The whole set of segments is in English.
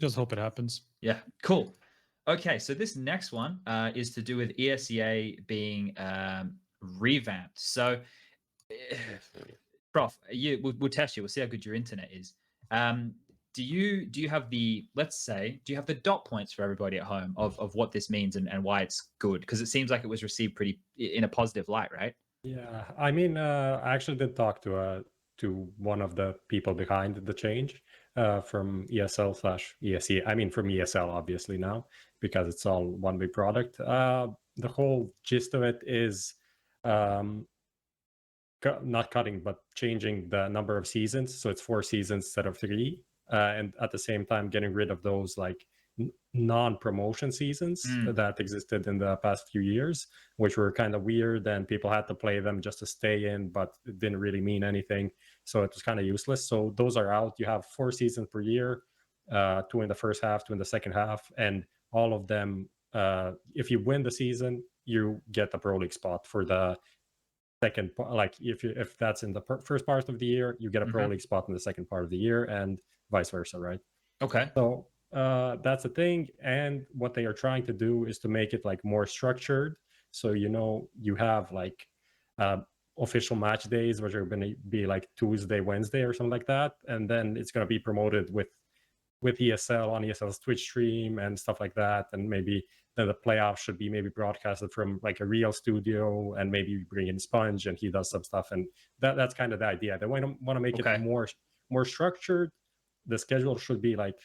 Just hope it happens. Yeah, cool. Okay, so this next one is to do with ESEA being revamped. So, Prof, we'll test you. We'll see how good your internet is. Do you have the, let's say, do you have the dot points for everybody at home of what this means and why it's good? Because it seems like it was received pretty in a positive light, right? Yeah, I mean, I actually did talk to one of the people behind the change from ESL/ESE. I mean, from ESL obviously now because it's all one big product. The whole gist of it is not cutting, but changing the number of seasons. So it's 4 seasons instead of 3, and at the same time getting rid of those like non-promotion seasons that existed in the past few years, which were kind of weird and people had to play them just to stay in, but it didn't really mean anything. So it was kind of useless. So those are out. You have 4 seasons per year, 2 in the first half, 2 in the second half, and all of them, if you win the season, you get the Pro League spot for the second. Like if that's in the first part of the year, you get a Pro League spot in the second part of the year, and vice versa, right? Okay. So that's the thing. And what they are trying to do is to make it like more structured. So you have like official match days, which are going to be like Tuesday, Wednesday, or something like that, and then it's going to be promoted with ESL on ESL's Twitch stream and stuff like that. And maybe then the playoffs should be maybe broadcasted from like a real studio, and maybe you bring in SPUNJ and he does some stuff. And that's kind of the idea. They want to make it more structured. The schedule should be like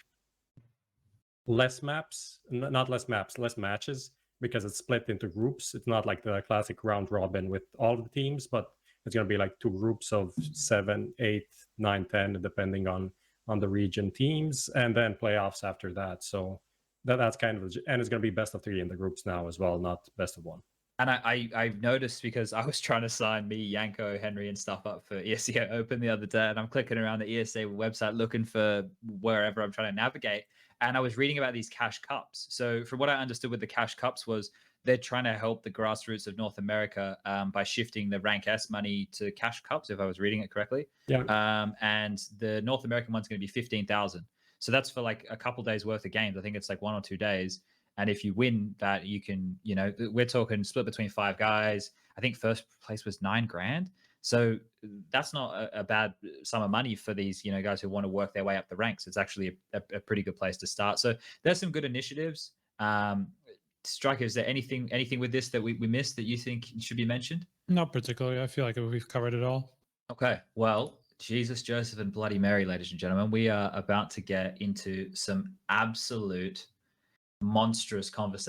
less maps, not less maps, less matches, because it's split into groups. It's not like the classic round robin with all the teams, but it's going to be like 2 groups of 7, 8, 9, 10, depending on the region teams, and then playoffs after that. So that's kind of, and it's going to be best of 3 in the groups now as well, not best of 1. And I noticed, because I was trying to sign me, Yanko, Henry, and stuff up for ESEA Open the other day, and I'm clicking around the ESEA website looking for wherever I'm trying to navigate, and I was reading about these cash cups. So from what I understood with the cash cups was they're trying to help the grassroots of North America by shifting the Rank S money to cash cups, if I was reading it correctly. Yeah. And the North American one's going to be 15,000. So that's for like a couple days worth of games. I think it's like 1 or 2 days. And if you win that, you can, we're talking split between 5 guys. I think first place was $9,000. So that's not a bad sum of money for these, guys who want to work their way up the ranks. It's actually a pretty good place to start. So there's some good initiatives. Striker, is there anything with this that we missed that you think should be mentioned? Not particularly. I feel like we've covered it all. Okay. Well, Jesus, Joseph, and Bloody Mary, ladies and gentlemen, we are about to get into some absolute monstrous conversation.